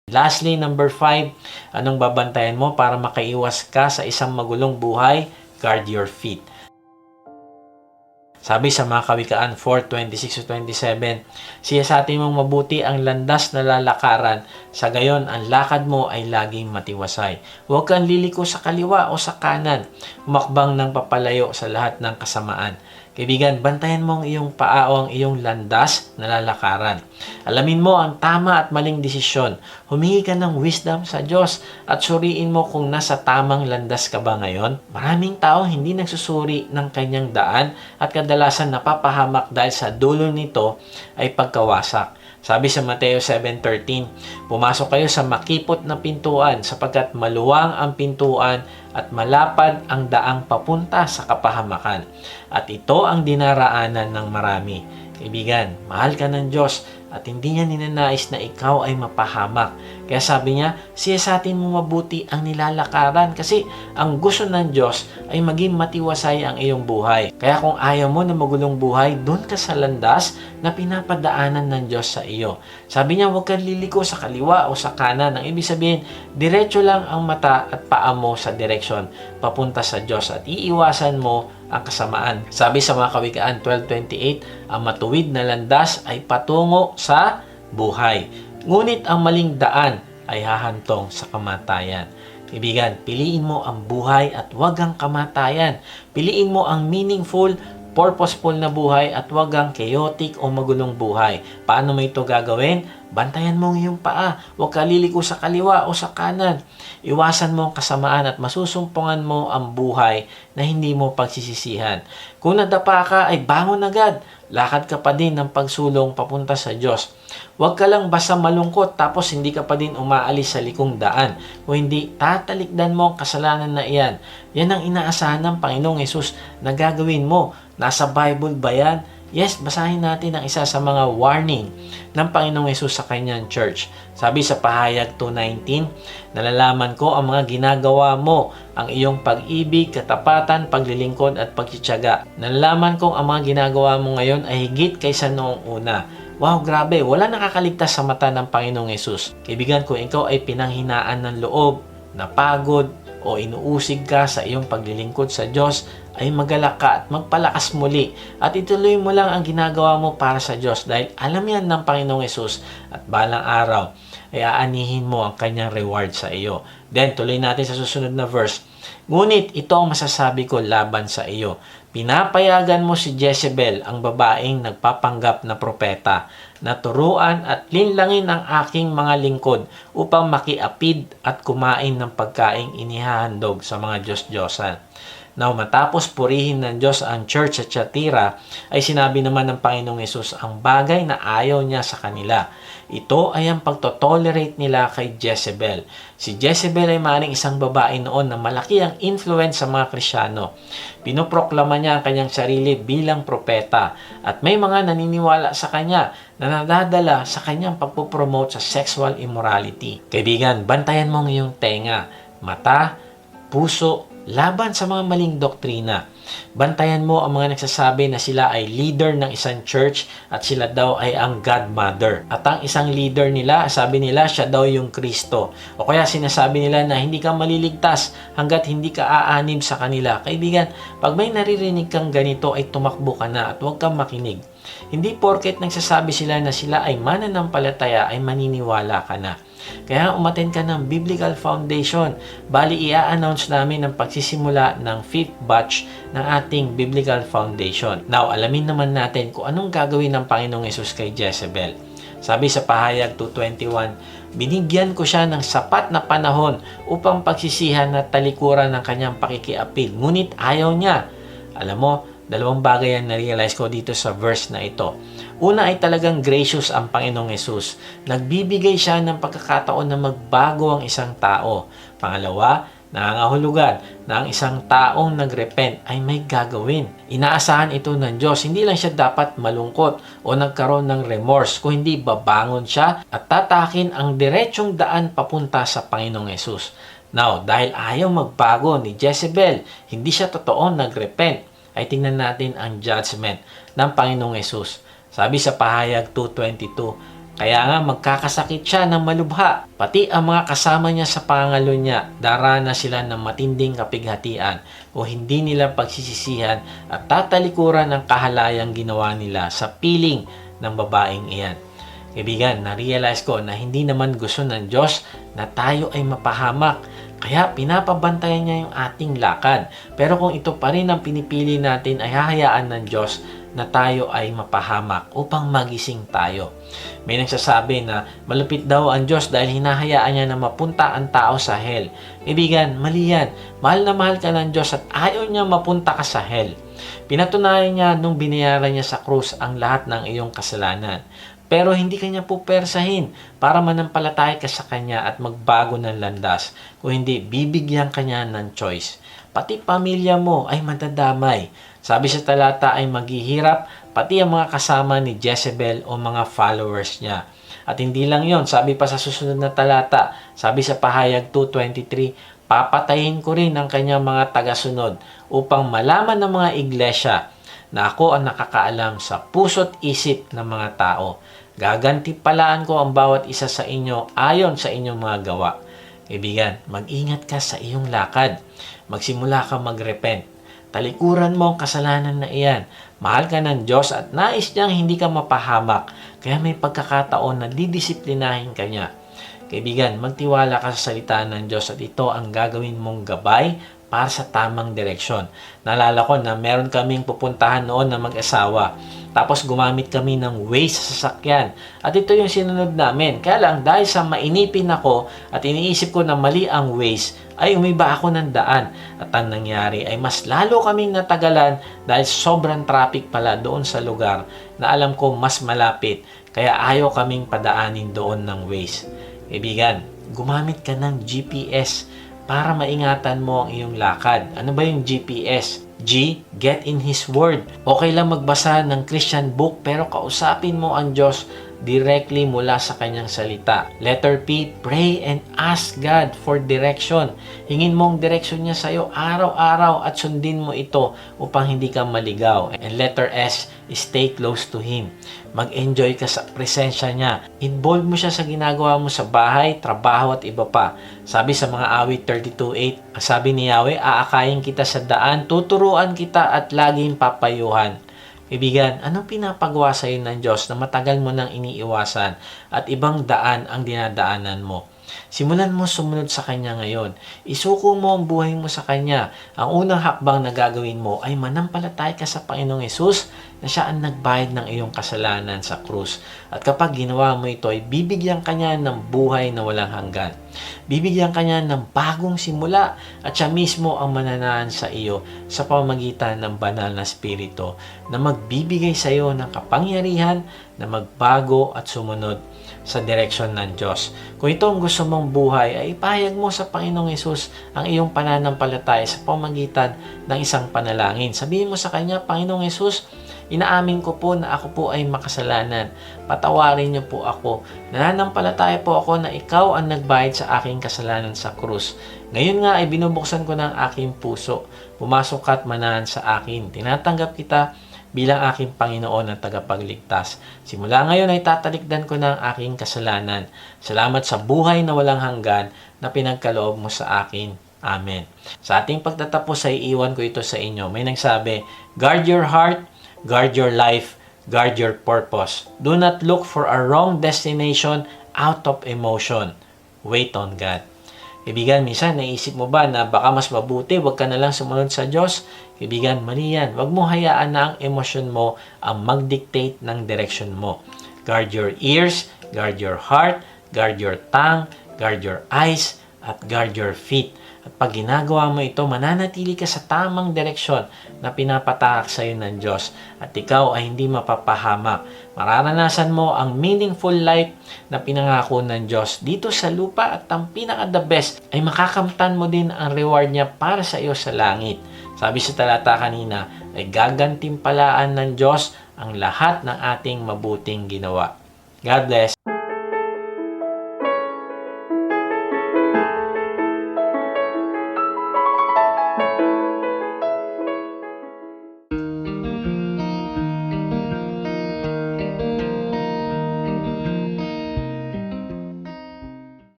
Lastly, number 5, anong babantayan mo para makaiwas ka sa isang magulong buhay? Guard your feet. Sabi sa mga Kawikaan 4:26-27, siyasatin mong mabuti ang landas na lalakaran, sa gayon ang lakad mo ay laging matiwasay. Huwag kang liliko sa kaliwa o sa kanan, humakbang ng papalayo sa lahat ng kasamaan. Kaibigan, bantayan mo ang iyong paa o ang iyong landas na lalakaran. Alamin mo ang tama at maling desisyon. Humingi ka ng wisdom sa Diyos at suriin mo kung nasa tamang landas ka ba ngayon. Maraming tao hindi nagsusuri ng kanyang daan at kadalasan napapahamak dahil sa dulo nito ay pagkawasak. Sabi sa Mateo 7:13, pumasok kayo sa makipot na pintuan sapagkat maluwang ang pintuan at malapad ang daang papunta sa kapahamakan. At ito ang dinaraanan ng marami. Kaibigan, mahal ka ng Diyos at hindi niya ninanais na ikaw ay mapahamak. Kaya sabi niya, siyasatin mo mabuti ang nilalakaran kasi ang gusto ng Diyos ay maging matiwasay ang iyong buhay. Kaya kung ayaw mo na magulong buhay, doon ka sa landas na pinapadaanan ng Diyos sa iyo. Sabi niya, huwag kang liliko sa kaliwa o sa kanan. Ang ibig sabihin, diretso lang ang mata at paa mo sa direksyon papunta sa Diyos at iiwasan mo ang kasamaan. Sabi sa mga Kawikaan 12:28, ang matuwid na landas ay patungo sa buhay. Ngunit ang maling daan ay hahantong sa kamatayan. Kaibigan, piliin mo ang buhay at huwag ang kamatayan. Piliin mo ang meaningful, purposeful na buhay at huwag ang chaotic o magulong buhay. Paano mo ito gagawin? Bantayan mo ang iyong paa. Huwag ka liliko sa kaliwa o sa kanan. Iwasan mo ang kasamaan at masusumpungan mo ang buhay na hindi mo pagsisisihan. Kung nadapa ka ay bangon agad. Lakad ka pa din ng pagsulong papunta sa Diyos. Huwag ka lang basta malungkot tapos hindi ka pa din umaalis sa likong daan. Kung hindi, tatalikdan mo ang kasalanan na iyan. Yan ang inaasahan ng Panginoong Hesus na gagawin mo. Nasa Bible ba yan? Yes, basahin natin ang isa sa mga warning ng Panginoong Hesus sa kanyang church. Sabi sa Pahayag 2:19, nalalaman ko ang mga ginagawa mo, ang iyong pag-ibig, katapatan, paglilingkod at pagtitiyaga. Nalalaman ko ang mga ginagawa mo ngayon ay higit kaysa noong una. Wow, grabe, wala nakakaligtas sa mata ng Panginoong Hesus. Kaibigan, kung ikaw ay pinanghinaan ng loob, napagod, o inuusig ka sa iyong paglilingkod sa Diyos, ay magalak ka at magpalakas muli at ituloy mo lang ang ginagawa mo para sa Diyos dahil alam yan ng Panginoong Hesus at balang araw ay aanihin mo ang kanyang reward sa iyo. Then, tuloy natin sa susunod na verse. Ngunit ito ang masasabi ko laban sa iyo. Pinapayagan mo si Jezebel, ang babaeng nagpapanggap na propeta, na turuan at linlangin ang aking mga lingkod upang makiapid at kumain ng pagkaing inihahandog sa mga Diyos-Diyosan. Now, matapos purihin ng Diyos ang church sa Thyatira, ay sinabi naman ng Panginoong Hesus ang bagay na ayaw niya sa kanila. Ito ay ang pagtotolerate nila kay Jezebel. Si Jezebel ay maaaring isang babae noon na malaki ang influence sa mga Krisyano. Pinoproklama niya ang kanyang sarili bilang propeta at may mga naniniwala sa kanya na nadadala sa kanyang pagpopromote sa sexual immorality. Kaibigan, bantayan mo ang iyong tenga, mata, puso, laban sa mga maling doktrina. Bantayan mo ang mga nagsasabi na sila ay leader ng isang church at sila daw ay ang godmother. At ang isang leader nila, sabi nila siya daw yung Kristo. O kaya sinasabi nila na hindi ka maliligtas hanggat hindi ka aanib sa kanila. Kaibigan, pag may naririnig kang ganito ay tumakbo ka na at huwag kang makinig. Hindi porket nagsasabi sila na sila ay mananampalataya ay maniniwala ka na. Kaya umattend ka ng Biblical Foundation. Bali, i-announce namin ang pagsisimula ng 5th batch ng ating Biblical Foundation. Now, alamin naman natin kung anong gagawin ng Panginoong Hesus kay Jezebel. Sabi sa Pahayag 2:21, binigyan ko siya ng sapat na panahon upang pagsisihan at talikuran ng kanyang pakikiapid. Ngunit ayaw niya. Alam mo, dalawang bagay ang na-realize ko dito sa verse na ito. Una ay talagang gracious ang Panginoong Hesus. Nagbibigay siya ng pagkakataon na magbago ang isang tao. Pangalawa, nangangahulugan na ang isang taong nagrepent ay may gagawin. Inaasahan ito ng Diyos. Hindi lang siya dapat malungkot o nagkaroon ng remorse, kung hindi babangon siya at tatakin ang diretsong daan papunta sa Panginoong Hesus. Now, dahil ayaw magbago ni Jezebel, hindi siya totoo nagrepent, ay tingnan natin ang judgment ng Panginoong Hesus. Sabi sa Pahayag 2:22, Kaya nga magkakasakit siya ng malubha. Pati ang mga kasama niya sa pangalo niya, darana sila ng matinding kapighatian o hindi nila pagsisisihan at tatalikuran ang kahalayang ginawa nila sa piling ng babaeng iyan. Kaibigan, na-realize ko na hindi naman gusto ng Diyos na tayo ay mapahamak. Kaya pinapabantayan niya yung ating lakad. Pero kung ito pa rin ang pinipili natin, ay hahayaan ng Diyos na tayo ay mapahamak upang magising tayo. May nagsasabi na malupit daw ang Diyos dahil hinahayaan niya na mapunta ang tao sa hell. Kaibigan, mali yan. Mahal na mahal ka ng Diyos at ayaw niya mapunta ka sa hell. Pinatunayan niya nung binayaran niya sa krus ang lahat ng iyong kasalanan. Pero hindi kanya pupersahin para manampalataya ka sa kanya at magbago ng landas. Kung hindi, bibigyan kanya ng choice. Pati pamilya mo ay madadamay. Sabi sa talata ay maghihirap pati ang mga kasama ni Jezebel o mga followers niya. At hindi lang yon, sabi pa sa susunod na talata, sabi sa pahayag 2:23, papatayin ko rin ang kanyang mga tagasunod upang malaman ng mga iglesia na ako ang nakakaalam sa puso't isip ng mga tao. Gagantipalaan ko ang bawat isa sa inyo ayon sa inyong mga gawa. Kaibigan, mag-ingat ka sa iyong lakad. Magsimula ka mag-repent. Talikuran mo ang kasalanan na iyan. Mahal ka ng Diyos at nais niyang hindi ka mapahamak. Kaya may pagkakataon na didisiplinahin ka niya. Kaibigan, magtiwala ka sa salita ng Diyos at ito ang gagawin mong gabay para sa tamang direksyon. Naalala ko na meron kaming pupuntahan noon na mag-asawa. Tapos gumamit kami ng Waze sa sasakyan. At ito yung sinunod namin. Kaya lang dahil sa mainipin ako at iniisip ko na mali ang Waze, ay umiba ako ng daan. At ang nangyari ay mas lalo kaming natagalan dahil sobrang traffic pala doon sa lugar na alam ko mas malapit. Kaya ayaw kaming padaanin doon ng Waze. Kaibigan, gumamit ka ng GPS para maingatan mo ang iyong lakad. Ano ba yung GPS? G, get in His Word. Okay lang magbasa ng Christian book pero kausapin mo ang Diyos directly mula sa kanyang salita. Letter P, pray and ask God for direction. Hingin mo ang direksyon niya sa iyo araw-araw at sundin mo ito upang hindi ka maligaw. And letter S, stay close to Him. Mag-enjoy ka sa presensya niya. Involve mo siya sa ginagawa mo sa bahay, trabaho at iba pa. Sabi sa mga awit 32:8, sabi ni Yahweh, aakayin kita sa daan, tuturuan kita at laging papayuhan. Kaibigan, anong pinapagawa sa iyo ng Diyos na matagal mo nang iniiwasan at ibang daan ang dinadaanan mo? Simulan mo sumunod sa Kanya ngayon. Isuko mo ang buhay mo sa Kanya. Ang unang hakbang na gagawin mo ay manampalataya ka sa Panginoong Hesus na Siya ang nagbayad ng iyong kasalanan sa krus. At kapag ginawa mo ito, ay bibigyan Kanya ng buhay na walang hanggan. Bibigyan Kanya ng bagong simula at Siya mismo ang mananahan sa iyo sa pamamagitan ng banal na Espiritu na magbibigay sa iyo ng kapangyarihan na magbago at sumunod sa direksyon ng Diyos. Kung ito ang gusto mong buhay, ay ipahayag mo sa Panginoong Hesus ang iyong pananampalataya sa pamamagitan ng isang panalangin. Sabihin mo sa Kanya, Panginoong Hesus, inaamin ko po na ako po ay makasalanan. Patawarin niyo po ako. Nananampalataya po ako na ikaw ang nagbayad sa aking kasalanan sa krus. Ngayon nga ay binubuksan ko ng aking puso. Pumasok ka at manahan sa akin. Tinatanggap kita bilang aking Panginoon at tagapagligtas. Simula ngayon ay tatalikdan ko ng aking kasalanan. Salamat sa buhay na walang hanggan na pinagkaloob mo sa akin. Amen. Sa ating pagtatapos ay iwan ko ito sa inyo. May nagsabi, guard your heart, guard your life, guard your purpose. Do not look for a wrong destination out of emotion. Wait on God. Kaibigan, minsan naisip mo ba na baka mas mabuti, wag ka na lang sumunod sa Diyos? Kaibigan, mali yan. Wag mo hayaan na ang emosyon mo ang mag-dictate ng direction mo. Guard your ears, guard your heart, guard your tongue, guard your eyes, at guard your feet. At pag ginagawa mo ito, mananatili ka sa tamang direksyon na pinapatahak sa iyo ng Diyos at ikaw ay hindi mapapahamak. Mararanasan mo ang meaningful life na pinangako ng Diyos dito sa lupa at ang pinaka-the best ay makakamtan mo din ang reward niya para sa iyo sa langit. Sabi sa talata kanina ay gagantimpalaan ng Diyos ang lahat ng ating mabuting ginawa. God bless.